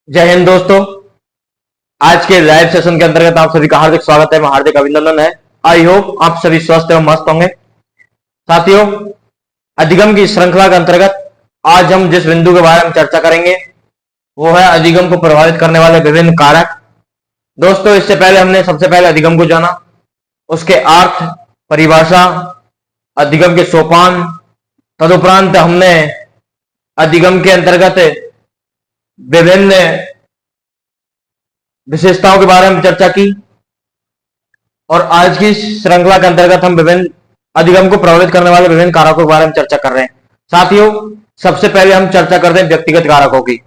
जय हिंद दोस्तों। आज के लाइव सेशन के अंतर्गत आप सभी का हार्दिक स्वागत है। मैं हार्दिक अभिनंदन है। आई होप आप सभी स्वस्थ एवं मस्त होंगे। साथियों, अधिगम की श्रृंखला के अंतर्गत आज हम जिस बिंदु के बारे में चर्चा करेंगे वो है अधिगम को प्रभावित करने वाले विभिन्न कारक। दोस्तों, इससे पहले हमने सबसे पहले अधिगम को जाना, उसके अर्थ, परिभाषा, अधिगम के सोपान। तदुपरांत हमने अधिगम के अंतर्गत विभिन्न विशेषताओं के बारे में चर्चा की और आज की श्रृंखला के अंतर्गत हम विभिन्न अधिगम को प्रभावित करने वाले विभिन्न कारकों के बारे में चर्चा कर रहे हैं। साथियों, सबसे पहले हम चर्चा करते हैं व्यक्तिगत कारकों की।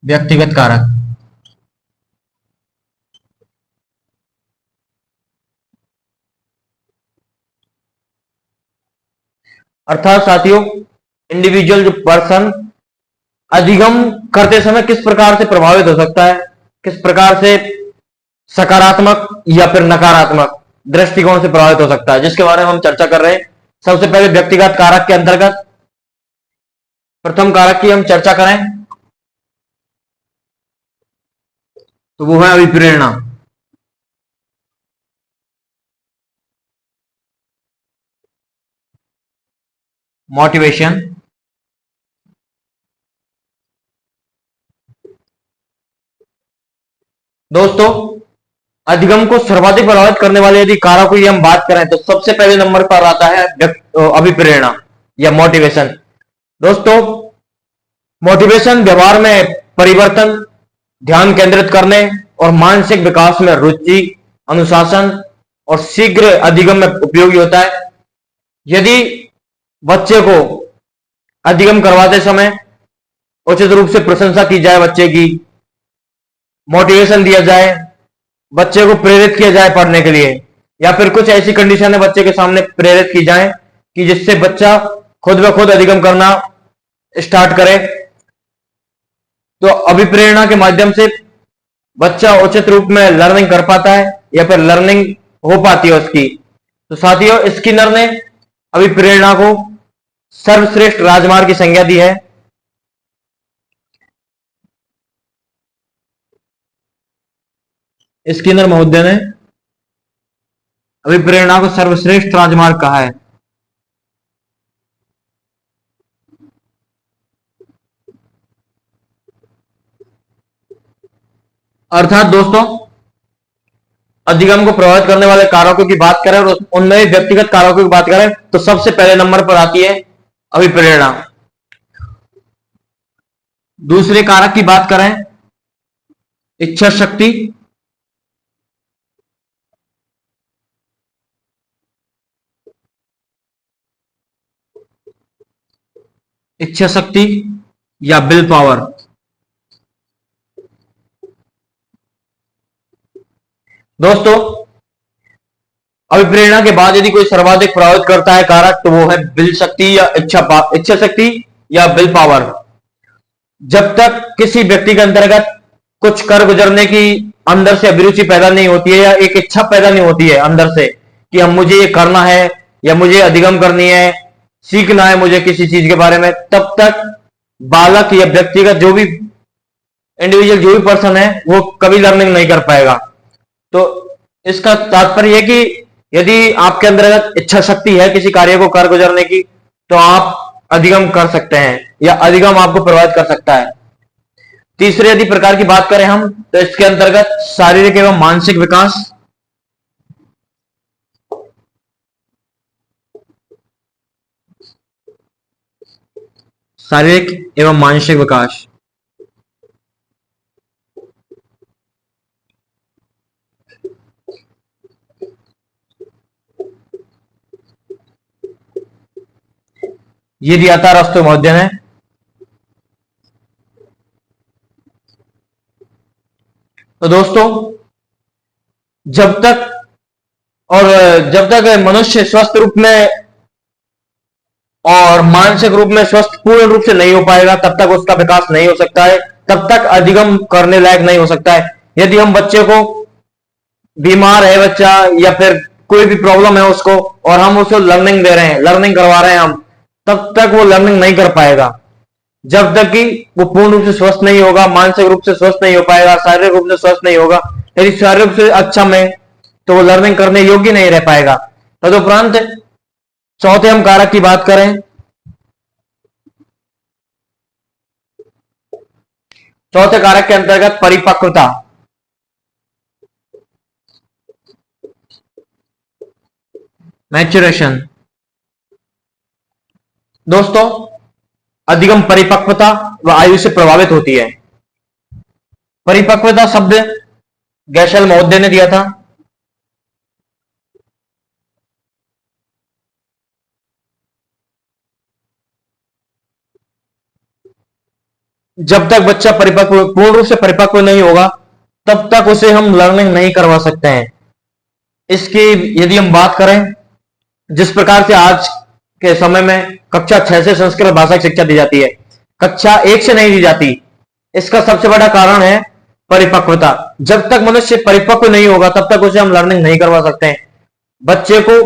व्यक्तिगत कारक अर्थात साथियों, इंडिविजुअल जो पर्सन अधिगम करते समय किस प्रकार से प्रभावित हो सकता है, किस प्रकार से सकारात्मक या फिर नकारात्मक दृष्टिकोण से प्रभावित हो सकता है, जिसके बारे में हम चर्चा कर रहे हैं। सबसे पहले व्यक्तिगत कारक के अंतर्गत प्रथम कारक की हम चर्चा करें तो वो है अभिप्रेरणा। मोटिवेशन। दोस्तों, अधिगम को सर्वाधिक प्रभावित करने वाले यदि कारकों की हम बात करें तो सबसे पहले नंबर पर आता है अभिप्रेरणा या मोटिवेशन। दोस्तों, मोटिवेशन व्यवहार में परिवर्तन, ध्यान केंद्रित करने और मानसिक विकास में रुचि, अनुशासन और शीघ्र अधिगम में उपयोगी होता है। यदि बच्चे को अधिगम करवाते समय उचित रूप से प्रशंसा की जाए, बच्चे की मोटिवेशन दिया जाए, बच्चे को प्रेरित किया जाए पढ़ने के लिए, या फिर कुछ ऐसी कंडीशन है बच्चे के सामने प्रेरित की जाए कि जिससे बच्चा खुद ब खुद अधिगम करना स्टार्ट करे, तो अभिप्रेरणा के माध्यम से बच्चा उचित रूप में लर्निंग कर पाता है या फिर लर्निंग हो पाती है उसकी। तो साथियों, स्किनर ने अभिप्रेरणा को सर्वश्रेष्ठ राजमार्ग की संज्ञा दी है। स्किनर महोदय ने अभिप्रेरणा को सर्वश्रेष्ठ राजमार्ग कहा है। अर्थात दोस्तों, अधिगम को प्रभावित करने वाले कारकों की बात करें और उनमें व्यक्तिगत कारकों की बात करें तो सबसे पहले नंबर पर आती है अभिप्रेरणा। दूसरे कारक की बात करें इच्छा शक्ति। इच्छा शक्ति या विल पावर। दोस्तों, अभिप्रेरणा के बाद यदि कोई सर्वाधिक प्रभावित करता है कारक तो वो है विल शक्ति या इच्छा शक्ति या विल पावर। जब तक किसी व्यक्ति के अंतर्गत कुछ कर गुजरने की अंदर से अभिरुचि पैदा नहीं होती है या एक इच्छा पैदा नहीं होती है अंदर से कि हम मुझे ये करना है या मुझे अधिगम करनी है, सीखना है मुझे किसी चीज के बारे में, तब तक बालक या व्यक्तिगत जो भी इंडिविजुअल जो भी पर्सन है वो कभी लर्निंग नहीं कर पाएगा। तो इसका तात्पर्य है कि यदि आपके अंदर इच्छा शक्ति है किसी कार्य को कर गुजरने की तो आप अधिगम कर सकते हैं या अधिगम आपको प्रभावित कर सकता है। तीसरे यदि प्रकार की बात करें हम तो इसके अंतर्गत शारीरिक एवं मानसिक विकास। शारीरिक एवं मानसिक विकास। ये दिया था राष्ट्र महोदय ने। तो दोस्तों, जब तक मनुष्य स्वस्थ रूप में और मानसिक रूप में स्वस्थ पूर्ण रूप से नहीं हो पाएगा तब तक उसका विकास नहीं हो सकता है, तब तक अधिगम करने लायक नहीं हो सकता है। यदि हम बच्चे को, बीमार है बच्चा या फिर कोई भी प्रॉब्लम है उसको और हम उसको लर्निंग दे रहे हैं, लर्निंग करवा रहे हैं हम, तब तक वो लर्निंग नहीं कर पाएगा। जब तक कि वो पूर्ण रूप से स्वस्थ नहीं होगा, मानसिक रूप से स्वस्थ नहीं हो पाएगा, शारीरिक रूप से स्वस्थ नहीं होगा। यदि शारीरिक रूप से अच्छा में तो वो लर्निंग करने योग्य नहीं रह पाएगा। तदुपरांत चौथे हम कारक की बात करें, चौथे कारक के अंतर्गत परिपक्वता। मैच्योरेशन। दोस्तों, अधिगम परिपक्वता व आयु से प्रभावित होती है। परिपक्वता शब्द गैशल महोदय ने दिया था। जब तक बच्चा परिपक्व पूर्ण रूप से परिपक्व नहीं होगा तब तक उसे हम लर्निंग नहीं करवा सकते हैं। इसकी यदि हम बात करें, जिस प्रकार से आज के समय में कक्षा 6 से संस्कृत भाषा की शिक्षा दी जाती है, कक्षा 1 से नहीं दी जाती, इसका सबसे बड़ा कारण है परिपक्वता। जब तक मनुष्य परिपक्व नहीं होगा तब तक उसे हम लर्निंग नहीं करवा सकते हैं। बच्चे को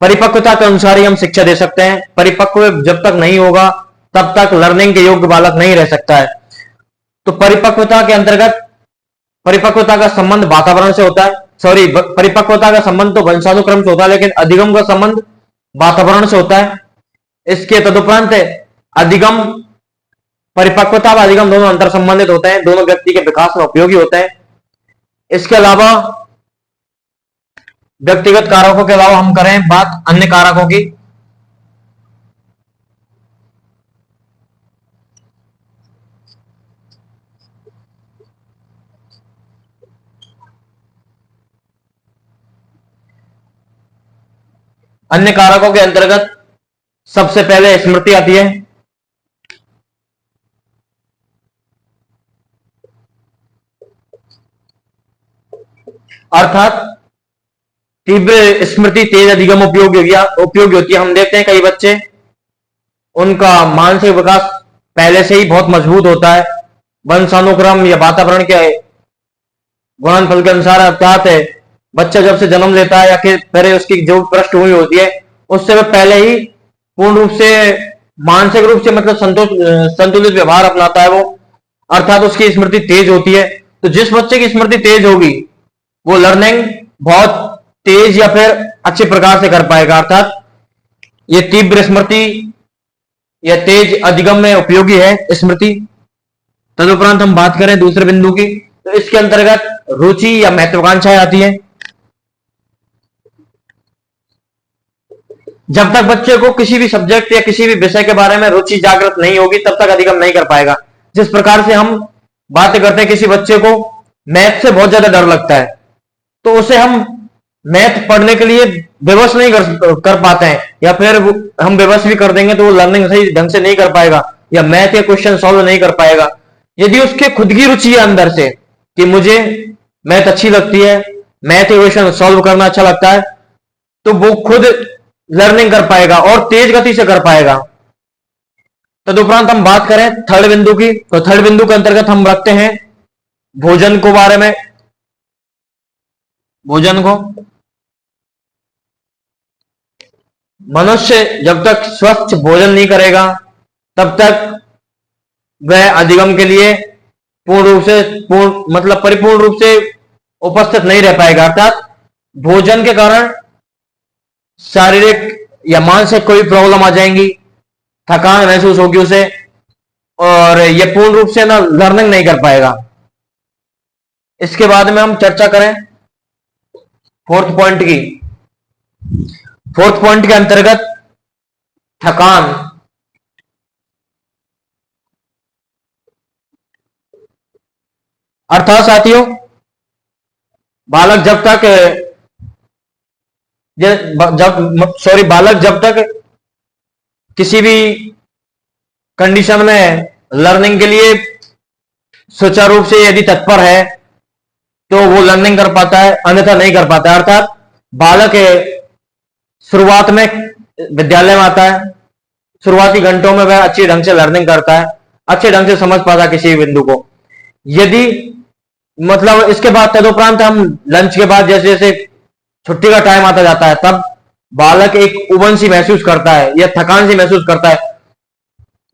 परिपक्वता के अनुसार ही हम शिक्षा दे सकते हैं। परिपक्व जब तक नहीं होगा तब तक लर्निंग के योग्य बालक नहीं रह सकता है। तो परिपक्वता के अंतर्गत, परिपक्वता का संबंध वातावरण से होता है, सॉरी, परिपक्वता का संबंध तो वंशानुक्रम से होता है, लेकिन अधिगम का संबंध वातावरण से होता है। इसके तदुपरांत अधिगम, परिपक्वता व अधिगम दोनों अंतर संबंधित होते हैं, दोनों व्यक्ति के विकास में उपयोगी होते हैं। इसके अलावा व्यक्तिगत कारकों के अलावा हम करें बात अन्य कारकों की, अन्य कारकों के अंतर्गत सबसे पहले स्मृति आती है। अर्थात तीव्र स्मृति, तेज अधिगम उपयोगी होती है। हम देखते हैं कई बच्चे, उनका मानसिक विकास पहले से ही बहुत मजबूत होता है, वंशानुक्रम या वातावरण के गुणनफल के अनुसार। अर्थात बच्चा जब से जन्म लेता है या फिर पहले उसकी जो पृष्ठभूमि होती है उससे वह पहले ही पूर्ण रूप से मानसिक रूप से मतलब संतुलित व्यवहार अपनाता है वो, अर्थात उसकी स्मृति तेज होती है। तो जिस बच्चे की स्मृति तेज होगी वो लर्निंग बहुत तेज या फिर अच्छे प्रकार से कर पाएगा। अर्थात ये तीव्र स्मृति या तेज अधिगम में उपयोगी है स्मृति। तदुपरांत हम बात करें दूसरे बिंदु की, तो इसके अंतर्गत रुचि या महत्वाकांक्षाएं आती है। जब तक बच्चे को किसी भी सब्जेक्ट या किसी भी विषय के बारे में रुचि जागृत नहीं होगी तब तक अधिगम नहीं कर पाएगा। जिस प्रकार से हम बात करते हैं, किसी बच्चे को मैथ से बहुत ज्यादा डर लगता है तो उसे हम मैथ पढ़ने के लिए विवश नहीं कर पाते हैं, या फिर हम विवश भी कर देंगे तो वो लर्निंग सही ढंग से नहीं कर पाएगा या मैथ या क्वेश्चन सॉल्व नहीं कर पाएगा। यदि उसके खुद की रुचि है अंदर से कि मुझे मैथ अच्छी लगती है, मैथ क्वेश्चन सॉल्व करना अच्छा लगता है, तो वो खुद लर्निंग कर पाएगा और तेज गति से कर पाएगा। तदुपरांत हम बात करें थर्ड बिंदु की, तो थर्ड बिंदु के अंतर्गत हम रखते हैं भोजन को बारे में। भोजन को मनुष्य जब तक स्वस्थ भोजन नहीं करेगा तब तक वह अधिगम के लिए पूर्ण रूप से मतलब परिपूर्ण रूप से उपस्थित नहीं रह पाएगा। अर्थात भोजन के कारण शारीरिक या मानसिक कोई प्रॉब्लम आ जाएंगी, थकान महसूस होगी उसे, और यह पूर्ण रूप से ना लर्निंग नहीं कर पाएगा। इसके बाद में हम चर्चा करें फोर्थ पॉइंट की। फोर्थ पॉइंट के अंतर्गत थकान। अर्थात साथियों, बालक जब तक किसी भी कंडीशन में लर्निंग के लिए सुचारू रूप से यदि तत्पर है तो वो लर्निंग कर पाता है, अन्यथा नहीं कर पाता। अर्थात बालक शुरुआत में विद्यालय में आता है, शुरुआती घंटों में वह अच्छी ढंग से लर्निंग करता है, अच्छे ढंग से समझ पाता है किसी बिंदु को। यदि मतलब इसके बाद तदुपरांत हम लंच के बाद जैसे जैसे छुट्टी का टाइम आता जाता है तब बालक एक उबन सी महसूस करता है या थकान सी महसूस करता है,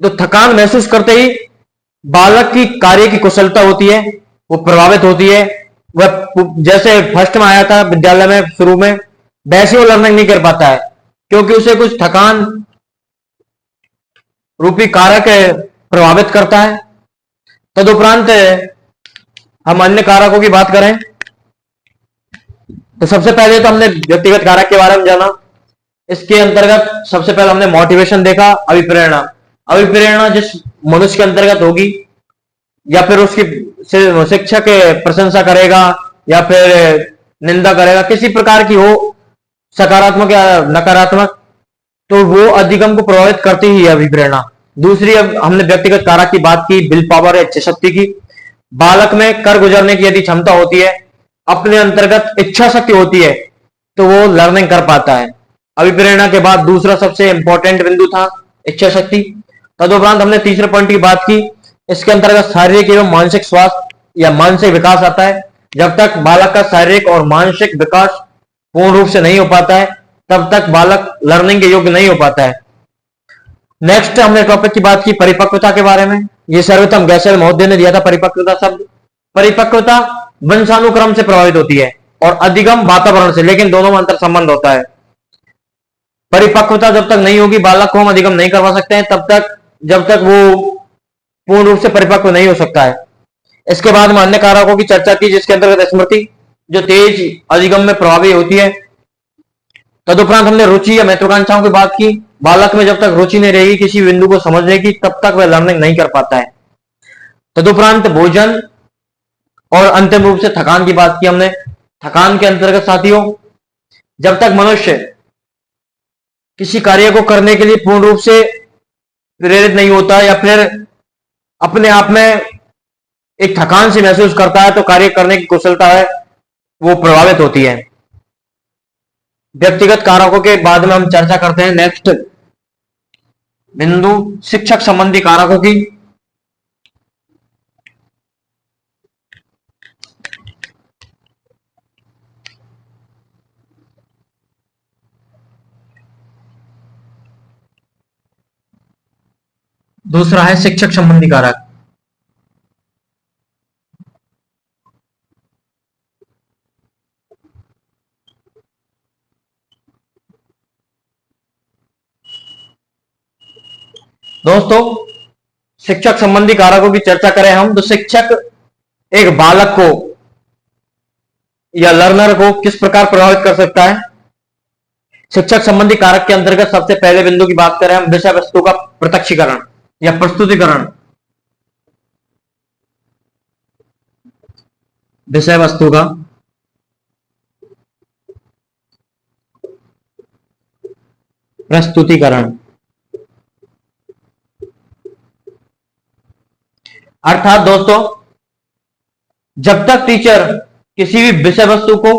तो थकान महसूस करते ही बालक की कार्य की कुशलता होती है वो प्रभावित होती है। वह जैसे फर्स्ट में आया था विद्यालय में शुरू में, वैसे वो लर्निंग नहीं कर पाता है, क्योंकि उसे कुछ थकान रूपी कारक प्रभावित करता है। तदुपरांत हम अन्य कारकों की बात करें तो सबसे पहले तो हमने व्यक्तिगत कारक के बारे में जाना। इसके अंतर्गत सबसे पहले हमने मोटिवेशन देखा, अभिप्रेरणा। अभिप्रेरणा जिस मनुष्य के अंतर्गत होगी, या फिर उसकी शिक्षक प्रशंसा करेगा या फिर निंदा करेगा, किसी प्रकार की हो, सकारात्मक या नकारात्मक, तो वो अधिगम को प्रभावित करती ही है अभिप्रेरणा। दूसरी, अब हमने व्यक्तिगत कारक की बात की, विल पावर या इच्छा शक्ति की। बालक में कर गुजरने की यदि क्षमता होती है, अपने अंतर्गत इच्छा शक्ति होती है, तो वो लर्निंग कर पाता है। अभिप्रेरणा के बाद दूसरा सबसे इंपॉर्टेंट बिंदु था इच्छा शक्ति। तदुपरांत हमने तीसरे पॉइंट की बात की, इसके अंतर्गत शारीरिक एवं मानसिक स्वास्थ्य या मानसिक विकास आता है। जब तक बालक का शारीरिक और मानसिक विकास पूर्ण रूप से नहीं हो पाता है, तब तक बालक लर्निंग के योग्य नहीं हो पाता है। नेक्स्ट हमने टॉपिक की बात की परिपक्वता के बारे में। ये सर्वोत्तम गैसल महोदय ने दिया था परिपक्वता शब्द। परिपक्वता वंशानुक्रम से प्रभावित होती है और अधिगम वातावरण से, लेकिन दोनों में अंतर संबंध होता है। परिपक्वता जब तक नहीं होगी, बालक को हम अधिगम नहीं करवा सकते हैं तब तक, जब तक वो पूर्ण रूप से परिपक्व नहीं हो सकता है। इसके बाद में अन्य कारकों की चर्चा की, जिसके अंतर्गत स्मृति जो तेज अधिगम में प्रभावी होती है। तदुपरांत हमने रुचि या महत्वाकांक्षाओं की बात की। बालक में जब तक रुचि नहीं रहेगी किसी बिंदु को समझने की, तब तक वह लर्निंग नहीं कर पाता है। तदुपरांत भोजन और अंतिम रूप से थकान की बात की हमने। थकान के अंतर्गत साथियों, जब तक मनुष्य किसी कार्य को करने के लिए पूर्ण रूप से प्रेरित नहीं होता या फिर अपने आप में एक थकान से महसूस करता है, तो कार्य करने की कुशलता है वो प्रभावित होती है। व्यक्तिगत कारकों के बाद में हम चर्चा करते हैं नेक्स्ट बिंदु शिक्षक संबंधी कारकों की। दूसरा है शिक्षक संबंधी कारक। दोस्तों, शिक्षक संबंधी कारकों की चर्चा करें हम तो शिक्षक एक बालक को या लर्नर को किस प्रकार प्रभावित कर सकता है। शिक्षक संबंधी कारक के अंतर्गत सबसे पहले बिंदु की बात करें हम, विषय वस्तु का प्रत्यक्षीकरण या प्रस्तुतिकरण। विषय वस्तु का प्रस्तुतिकरण, अर्थात दोस्तों, जब तक टीचर किसी भी विषय वस्तु को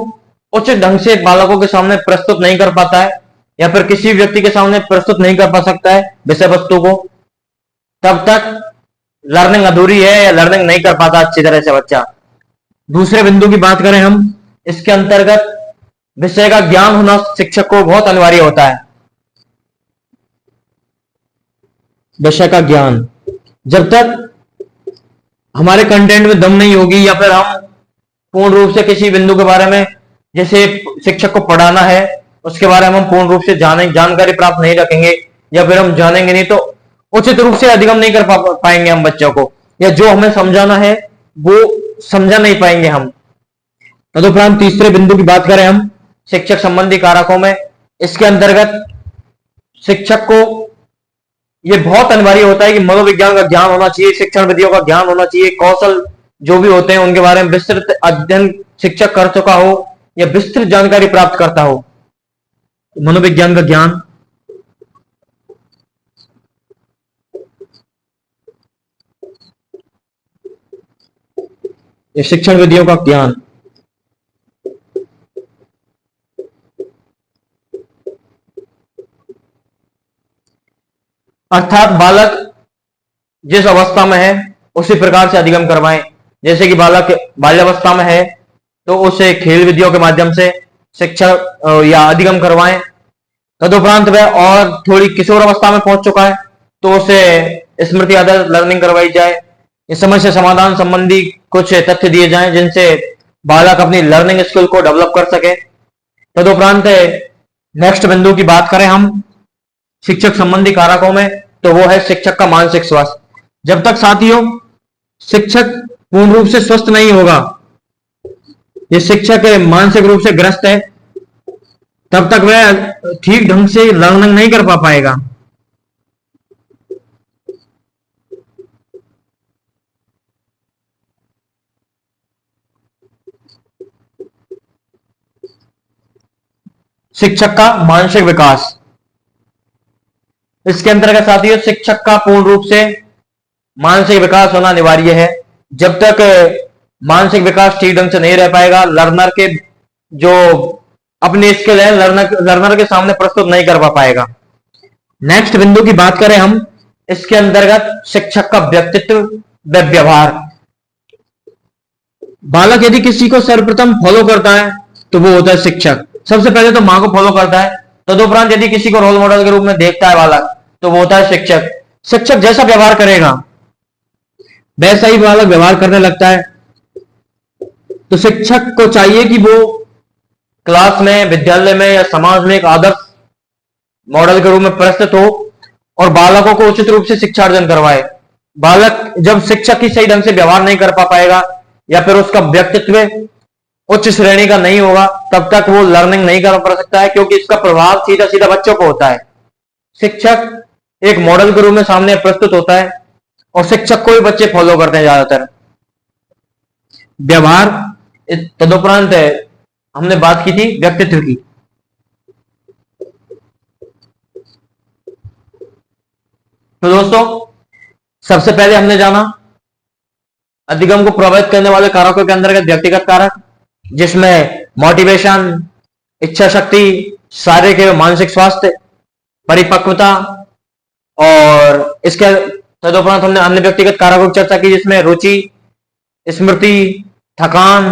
उचित ढंग से बालकों के सामने प्रस्तुत नहीं कर पाता है या फिर किसी व्यक्ति के सामने प्रस्तुत नहीं कर पा सकता है विषय वस्तु को, तब तक लर्निंग अधूरी है या लर्निंग नहीं कर पाता अच्छी तरह से बच्चा। दूसरे बिंदु की बात करें हम, इसके अंतर्गत विषय का ज्ञान होना शिक्षक को बहुत अनिवार्य होता है। विषय का ज्ञान, जब तक हमारे कंटेंट में दम नहीं होगी या फिर हम पूर्ण रूप से किसी बिंदु के बारे में, जैसे शिक्षक को पढ़ाना है उसके बारे में हम पूर्ण रूप से जानकारी प्राप्त नहीं रखेंगे या फिर हम जानेंगे नहीं, तो उचित रूप से अधिगम नहीं कर पाएंगे हम बच्चों को, या जो हमें समझाना है वो समझा नहीं पाएंगे हम। तदुपरांत तीसरे बिंदु की बात करें हम शिक्षक संबंधी कारकों में, इसके अंतर्गत शिक्षक को ये बहुत अनिवार्य होता है कि मनोविज्ञान का ज्ञान होना चाहिए, शिक्षण विधियों का ज्ञान होना चाहिए, कौशल जो भी होते हैं उनके बारे में विस्तृत अध्ययन शिक्षक कर चुका हो या विस्तृत जानकारी प्राप्त करता हो। मनोविज्ञान का ज्ञान, या शिक्षण विधियों का ज्ञान, अर्थात बालक जिस अवस्था में है उसी प्रकार से अधिगम करवाएं। जैसे कि बालक बाल्यावस्था में है तो उसे खेल विधियों के माध्यम से शिक्षा या अधिगम करवाएं, तदुपरांत वह और थोड़ी किशोर अवस्था में पहुंच चुका है तो उसे स्मृति आधारित लर्निंग करवाई जाए। इस समस्या समाधान संबंधी कुछ तथ्य दिए जाएं जिनसे बालक अपनी लर्निंग स्किल को डेवलप कर सके। तदुपरांत नेक्स्ट बिंदु की बात करें हम शिक्षक संबंधी कारकों में, तो वो है शिक्षक का मानसिक स्वास्थ्य। जब तक साथियों शिक्षक पूर्ण रूप से स्वस्थ नहीं होगा, ये शिक्षक मानसिक रूप से ग्रस्त है, तब तक वह ठीक ढंग से लर्निंग नहीं कर पाएगा। शिक्षक का मानसिक विकास, इसके अंतर्गत साथियों शिक्षक का पूर्ण रूप से मानसिक विकास होना अनिवार्य है। जब तक मानसिक विकास ठीक ढंग से नहीं रह पाएगा, लर्नर के जो अपनी स्किल है लर्नर के सामने प्रस्तुत नहीं कर पाएगा। नेक्स्ट बिंदु की बात करें हम, इसके अंतर्गत शिक्षक का व्यक्तित्व व व्यवहार। बालक यदि किसी को सर्वप्रथम फॉलो करता है तो वो होता है शिक्षक। सबसे पहले तो मां को फॉलो करता है, तदुपरांत यदि किसी को रोल मॉडल के रूप में देखता है बालक तो वो होता है शिक्षक। शिक्षक जैसा व्यवहार करेगा वैसा ही बालक व्यवहार करने लगता है। तो शिक्षक को चाहिए कि वो क्लास में, विद्यालय में या समाज में एक आदर्श मॉडल के रूप में प्रस्तुत हो और बालकों को उचित रूप से शिक्षा अर्जन करवाए। बालक जब शिक्षक की सही ढंग से व्यवहार नहीं कर पाएगा या फिर उसका व्यक्तित्व उच्च श्रेणी का नहीं होगा, तब तक वो लर्निंग नहीं कर पा सकता है, क्योंकि इसका प्रभाव सीधा सीधा बच्चों को होता है। शिक्षक एक मॉडल के रूप में सामने प्रस्तुत होता है और शिक्षक को ही बच्चे फॉलो करते हैं ज्यादातर। व्यवहार, तदुपरांत हमने बात की थी व्यक्तित्व की। तो दोस्तों सबसे पहले हमने जाना अधिगम को प्रभावित करने वाले कारकों के अंतर्गत व्यक्तिगत कारक, जिसमें मोटिवेशन, इच्छा शक्ति, शारीरिक एवं मानसिक स्वास्थ्य, परिपक्वता, और इसके तदुपरांत हमने अन्य व्यक्तिगत कारकों की चर्चा की जिसमें रुचि, स्मृति, थकान।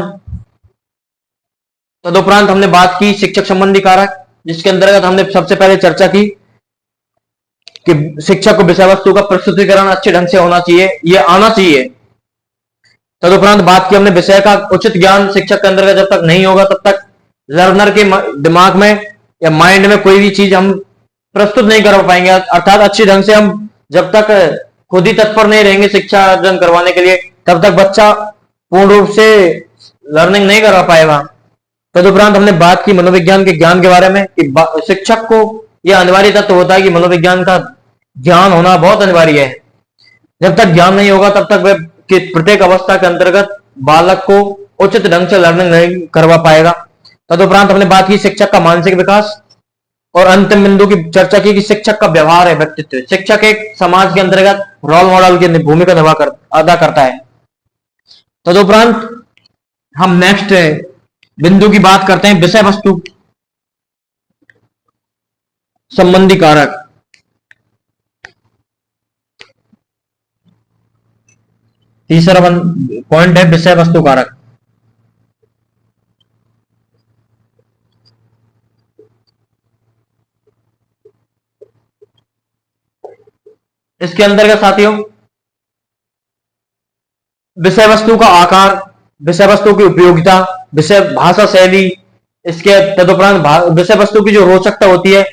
तदुपरांत हमने बात की शिक्षक संबंधी कारक, जिसके अंतर्गत हमने सबसे पहले चर्चा की कि शिक्षक को विषय वस्तु का प्रस्तुतिकरण अच्छे ढंग से होना चाहिए, ये आना चाहिए। तदुपरांत बात की हमने विषय का उचित ज्ञान शिक्षक के अंतर्गत जब तक नहीं होगा तब तक लर्नर के दिमाग में या माइंड में कोई भी चीज हम प्रस्तुत नहीं कर पाएंगे। अर्थात अच्छी ढंग से हम जब तक खुद ही तत्पर नहीं रहेंगे शिक्षा अर्जन करवाने के लिए, तब तक बच्चा पूर्ण रूप से लर्निंग नहीं कर पाएगा। तदुपरांत हमने बात की मनोविज्ञान के ज्ञान के बारे में कि शिक्षक को यह अनिवार्य तत्व होता है कि मनोविज्ञान का ज्ञान होना बहुत अनिवार्य है। जब तक ज्ञान नहीं होगा तब तक वह कि प्रत्येक अवस्था के अंतर्गत बालक को उचित ढंग से लर्निंग नहीं करवा पाएगा। तदुपरांत हमने बात की शिक्षक का मानसिक विकास और अंतिम बिंदु की चर्चा की कि शिक्षक का व्यवहार है, व्यक्तित्व। शिक्षक एक समाज के अंतर्गत रोल मॉडल की भूमिका अदा करता है। तदुपरांत हम नेक्स्ट बिंदु की बात करते हैं विषय वस्तु संबंधी कारक। तीसरा पॉइंट है विषय वस्तु कारक। इसके अंतर्गत साथियों विषय वस्तु का आकार, विषय वस्तु की उपयोगिता, विषय भाषा शैली, इसके तदुपरांत विषय वस्तु की जो रोचकता होती है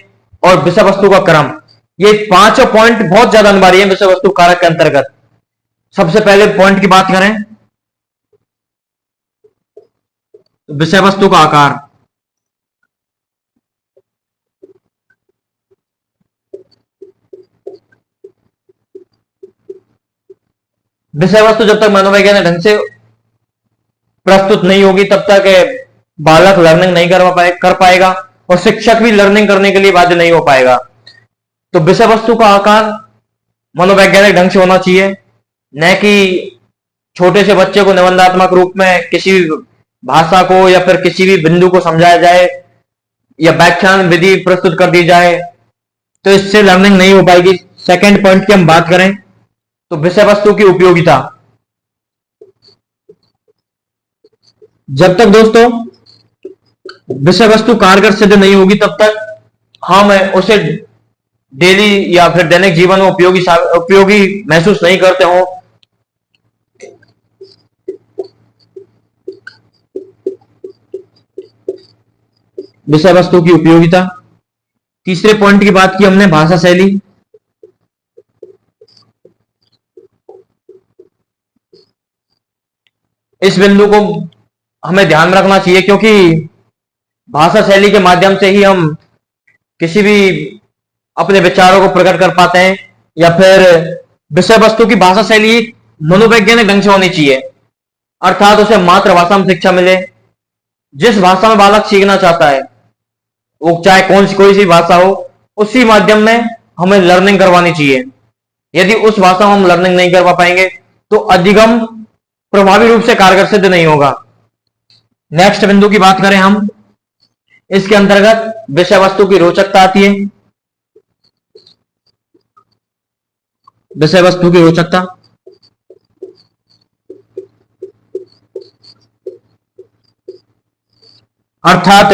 और विषय वस्तु का क्रम, ये पांचों पॉइंट बहुत ज्यादा अनिवार्य है विषय वस्तु कारक के अंतर्गत। सबसे पहले पॉइंट की बात करें विषय वस्तु का आकार। विषय वस्तु जब तक मनोवैज्ञानिक ढंग से प्रस्तुत नहीं होगी तब तक बालक लर्निंग नहीं कर पाएगा और शिक्षक भी लर्निंग करने के लिए बाध्य नहीं हो पाएगा। तो विषय वस्तु का आकार मनोवैज्ञानिक ढंग से होना चाहिए, न कि छोटे से बच्चे को निबंधात्मक रूप में किसी भी भाषा को या फिर किसी भी बिंदु को समझाया जाए या व्याख्यान विधि प्रस्तुत कर दी जाए, तो इससे लर्निंग नहीं हो पाएगी। सेकंड पॉइंट की हम बात करें तो विषय वस्तु की उपयोगिता। जब तक दोस्तों विषय वस्तु कारगर सिद्ध नहीं होगी तब तक हम उसे डेली या फिर दैनिक जीवन में उपयोगी महसूस नहीं करते हो। विषय वस्तु की उपयोगिता। तीसरे पॉइंट की बात की हमने भाषा शैली। इस बिंदु को हमें ध्यान रखना चाहिए क्योंकि भाषा शैली के माध्यम से ही हम किसी भी अपने विचारों को प्रकट कर पाते हैं, या फिर विषय वस्तु की भाषा शैली मनोवैज्ञानिक ढंग से होनी चाहिए, अर्थात उसे मातृभाषा में शिक्षा मिले। जिस भाषा में बालक सीखना चाहता है, वो चाहे कौन सी कोई सी भाषा हो, उसी माध्यम में हमें लर्निंग करवानी चाहिए। यदि उस भाषा में हम लर्निंग नहीं करवा पाएंगे तो अधिगम प्रभावी रूप से कारगर सिद्ध नहीं होगा। नेक्स्ट बिंदु की बात करें हम, इसके अंतर्गत विषय वस्तु की रोचकता आती है। विषय वस्तु की रोचकता अर्थात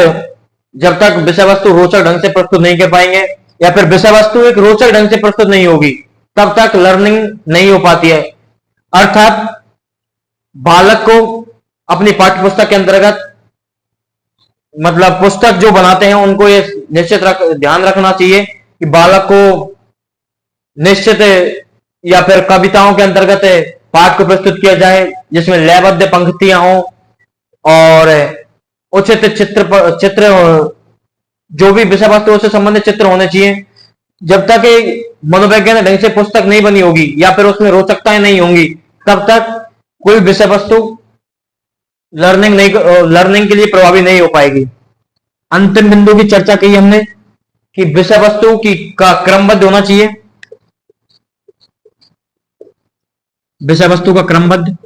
जब तक विषय वस्तु रोचक ढंग से प्रस्तुत नहीं कर पाएंगे, या फिर विषय वस्तु एक रोचक ढंग से प्रस्तुत नहीं होगी, तब तक लर्निंग नहीं हो पाती है। अर्थात बालक को अपनी पाठ्य पुस्तक के अंतर्गत, मतलब पुस्तक जो बनाते हैं उनको ये निश्चित ध्यान रखना चाहिए कि बालक को निश्चित या फिर कविताओं के अंतर्गत पाठ को प्रस्तुत किया जाए जिसमें लयबद्ध पंक्तियां हो और उचित चित्र जो भी विषय वस्तु से संबंधित चित्र होने चाहिए। जब तक मनोवैज्ञानिक ढंग से पुस्तक नहीं बनी होगी या फिर उसमें रोचकताएं नहीं होंगी, तब तक कोई विषय वस्तु लर्निंग के लिए प्रभावी नहीं हो पाएगी। अंतिम बिंदु की चर्चा की हमने कि विषय वस्तु की का क्रमबद्ध होना चाहिए। विषय वस्तु का क्रमबद्ध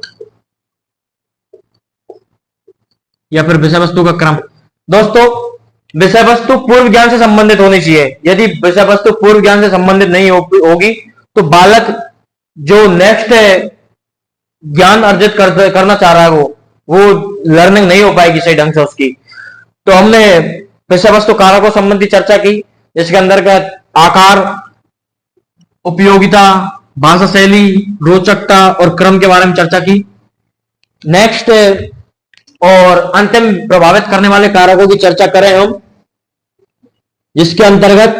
या फिर विषय वस्तु का क्रम। दोस्तों, विषय वस्तु पूर्व ज्ञान से संबंधित होनी चाहिए। यदि विषय वस्तु पूर्व ज्ञान से संबंधित नहीं होगी तो बालक जो नेक्स्ट ज्ञान अर्जित करना चाह रहा है वो लर्निंग नहीं हो पाएगी सही ढंग से उसकी। तो हमने विषय वस्तु कारकों संबंधी चर्चा की, जिसके अंतर्गत आकार, उपयोगिता, भाषा शैली, रोचकता और क्रम के बारे में चर्चा की। नेक्स्ट और अंतिम प्रभावित करने वाले कारकों की चर्चा करें हम, जिसके अंतर्गत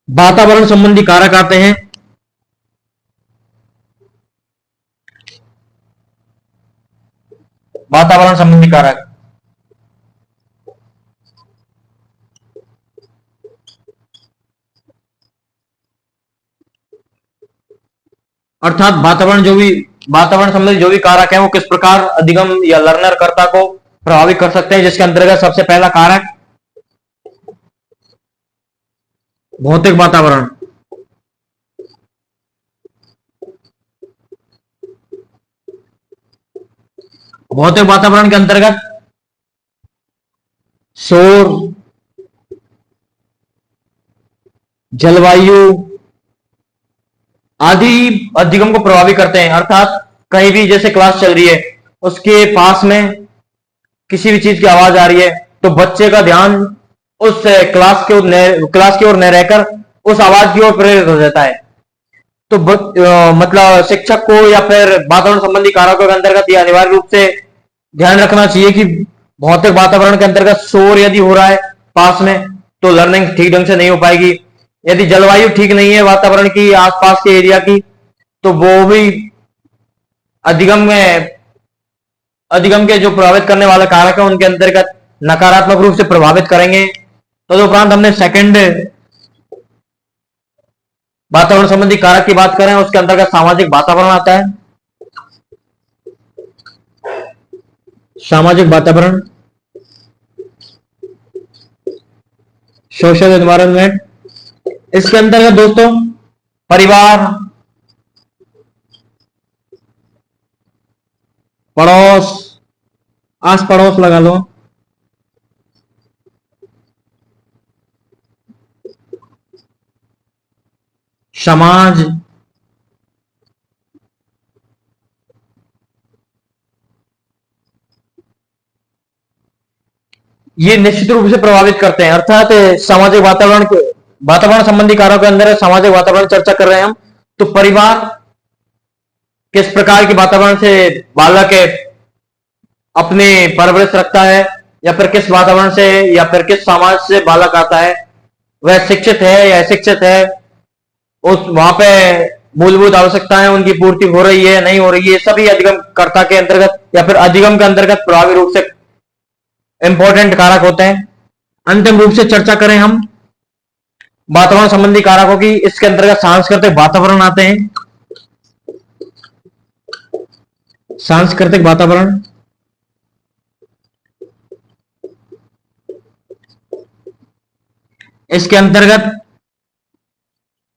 वातावरण संबंधी कारक आते हैं। वातावरण संबंधी कारक अर्थात वातावरण संबंधी जो भी कारक है वो किस प्रकार अधिगम या लर्नर कर्ता को प्रभावित कर सकते हैं, जिसके अंतर्गत सबसे पहला कारक भौतिक वातावरण। भौतिक वातावरण के अंतर्गत शोर, जलवायु आदि अधिगम को प्रभावित करते हैं। अर्थात कहीं भी जैसे क्लास चल रही है, उसके पास में किसी भी चीज की आवाज आ रही है तो बच्चे का ध्यान उस क्लास की ओर न रहकर उस आवाज की ओर प्रेरित हो जाता है। तो मतलब शिक्षक को या फिर वातावरण संबंधी कारकों के अंतर्गत ये अनिवार्य रूप से ध्यान रखना चाहिए कि भौतिक वातावरण के अंतर्गत शोर यदि हो रहा है पास में तो लर्निंग ठीक ढंग से नहीं हो पाएगी। यदि जलवायु ठीक नहीं है वातावरण की, आसपास के एरिया की, तो वो भी अधिगम के जो प्रभावित करने वाले कारक है उनके अंतर्गत नकारात्मक रूप से प्रभावित करेंगे। तदुपरांत हमने सेकंड वातावरण संबंधी कारक की बात करें, उसके अंतर्गत सामाजिक वातावरण आता है। सामाजिक वातावरण, सोशल एनवायरनमेंट। इसके अंतर्गत दोस्तों परिवार, पड़ोस, आस पड़ोस लगा लो, समाज, ये निश्चित रूप से प्रभावित करते हैं। अर्थात सामाजिक वातावरण संबंधी कारकों के अंदर सामाजिक वातावरण चर्चा कर रहे हैं हम। तो परिवार किस प्रकार के वातावरण से बालक अपने परवरिश रखता है, या फिर किस वातावरण से या फिर किस समाज से बालक आता है, वह शिक्षित है या अशिक्षित है, उस वहां पे मूलभूत आवश्यकताएं उनकी पूर्ति हो रही है नहीं हो रही है, सभी अधिगमकर्ता के अंतर्गत या फिर अधिगम के अंतर्गत प्रभावी रूप से इंपॉर्टेंट कारक होते हैं। अंतिम रूप से चर्चा करें हम वातावरण संबंधी कारकों की, इसके अंतर्गत सांस्कृतिक वातावरण आते हैं। सांस्कृतिक वातावरण इसके अंतर्गत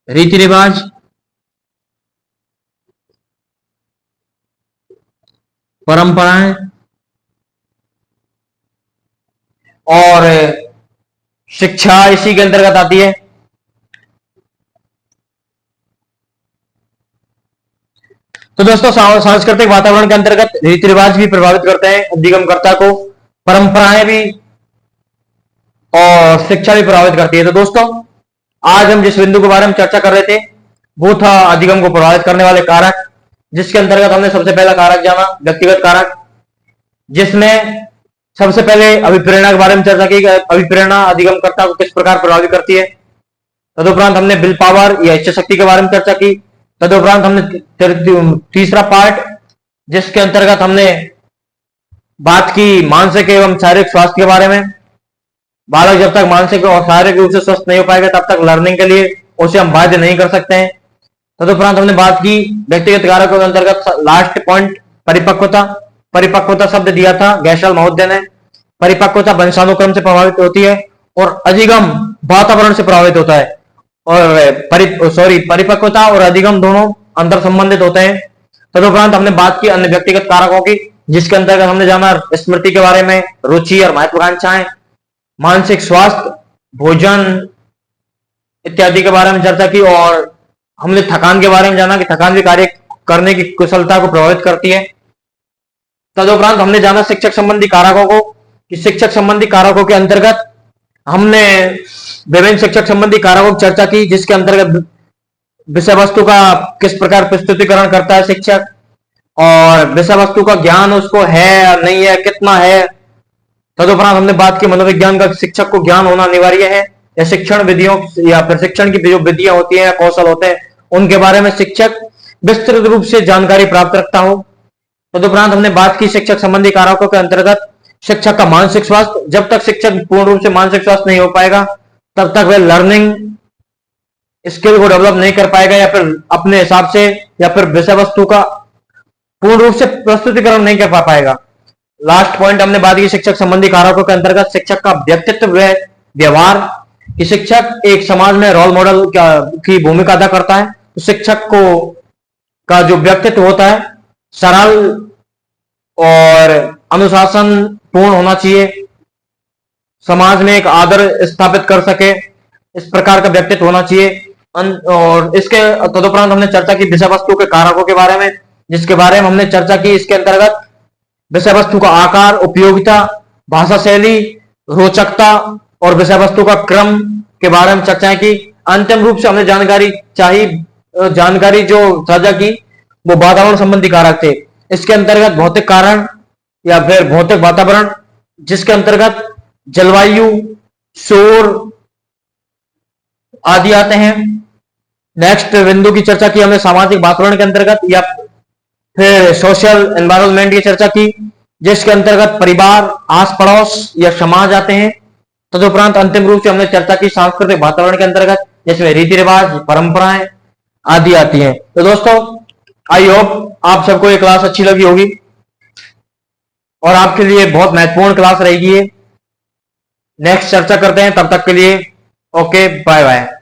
रीति रिवाज, परंपराएं और शिक्षा इसी के अंतर्गत आती है। तो दोस्तों सांस्कृतिक वातावरण के अंतर्गत रीति रिवाज भी प्रभावित करते हैं अधिगमकर्ता को, परंपराएं भी और शिक्षा भी प्रभावित करती है। तो दोस्तों आज हम जिस बिंदु के बारे में चर्चा कर रहे थे वो था अधिगम को प्रभावित करने वाले कारक, जिसके अंतर्गत हमने सबसे पहला कारक जाना व्यक्तिगत कारक, जिसमें सबसे पहले अभिप्रेरणा के बारे में चर्चा की। अभिप्रेरणा अधिगमकर्ता को किस प्रकार प्रभावित करती है। तदुपरांत हमने विल पावर या इच्छा शक्ति के बारे में चर्चा की। तदुपरांत हमने तीसरा पार्ट जिसके अंतर्गत हमने बात की मानसिक एवं शारीरिक स्वास्थ्य के बारे में। बालक जब तक मानसिक और शारीरिक रूप से स्वस्थ नहीं हो पाएगा तब तक लर्निंग के लिए उसे हम बाध्य नहीं कर सकते हैं। तदुपरांत हमने बात की व्यक्तिगत कारकों के अंतर्गत लास्ट पॉइंट परिपक्वता। परिपक्वता शब्द दिया था गैशल महोदय ने। परिपक्वता वंशानुक्रम से प्रभावित होती है और अधिगम वातावरण से प्रभावित होता है। और परिपक्वता और अधिगम दोनों अंतर संबंधित होते हैं। तदुपरांत हमने बात की अन्य व्यक्तिगत कारकों की, जिसके अंतर्गत हमने जाना स्मृति के बारे में, रुचि और महत्वाकांक्षाएं, मानसिक स्वास्थ्य, भोजन इत्यादि के बारे में चर्चा की। और हमने थकान के बारे में जाना कि थकान भी कार्य करने की कुशलता को प्रभावित करती है। तदुपरांत हमने जाना शिक्षक संबंधी कारकों को कि शिक्षक संबंधी कारकों के अंतर्गत हमने विभिन्न शिक्षक संबंधी कारकों की चर्चा की, जिसके अंतर्गत विषय वस्तु का किस प्रकार प्रस्तुतिकरण करता है शिक्षक, और विषय वस्तु का ज्ञान उसको है या नहीं है, कितना है। तदुपरांत हमने बात की मनोविज्ञान का शिक्षक को ज्ञान होना अनिवार्य है, या शिक्षण विधियों या प्रशिक्षण की जो विधियां होती हैं या कौशल होते हैं उनके बारे में शिक्षक विस्तृत रूप से जानकारी प्राप्त रखता हो। तदुपरांत हमने बात की शिक्षक संबंधी कारकों के अंतर्गत शिक्षक का मानसिक स्वास्थ्य। जब तक शिक्षक पूर्ण रूप से मानसिक स्वास्थ्य नहीं हो पाएगा तब तक वह लर्निंग स्किल को डेवलप नहीं कर पाएगा, या फिर अपने हिसाब से या फिर विषय वस्तु का पूर्ण रूप से प्रस्तुतिकरण नहीं कर पाएगा। लास्ट पॉइंट हमने बात की शिक्षक संबंधी कारकों के अंतर्गत शिक्षक का व्यक्तित्व व व्यवहार कि शिक्षक एक समाज में रोल मॉडल की भूमिका अदा करता है। तो शिक्षक को का जो व्यक्तित्व होता है सरल और अनुशासन पूर्ण होना चाहिए, समाज में एक आदर स्थापित कर सके, इस प्रकार का व्यक्तित्व होना चाहिए। और इसके तदुपरांत हमने चर्चा की विषय वस्तु के कारकों के बारे में, जिसके बारे में हमने चर्चा की। इसके अंतर्गत विषय वस्तु का आकार, उपयोगिता, भाषा शैली, रोचकता और विषय वस्तु का क्रम के बारे में चर्चा की। अंतिम रूप से हमने जानकारी जो साझा की वो वातावरण संबंधी कारक थे। इसके अंतर्गत भौतिक कारण या फिर भौतिक वातावरण, जिसके अंतर्गत जलवायु, शोर आदि आते हैं। नेक्स्ट बिंदु की चर्चा की हमने सामाजिक वातावरण के अंतर्गत या फिर सोशल एनवायरनमेंट की चर्चा की, जिसके अंतर्गत परिवार, आस पड़ोस या समाज आते हैं। तदुपरांत अंतिम रूप से हमने चर्चा की सांस्कृतिक वातावरण के अंतर्गत, जिसमें रीति रिवाज, परंपराएं आदि आती हैं। तो दोस्तों आई होप आप सबको ये क्लास अच्छी लगी होगी और आपके लिए बहुत महत्वपूर्ण क्लास रहेगी। नेक्स्ट चर्चा करते हैं, तब तक के लिए ओके बाय बाय।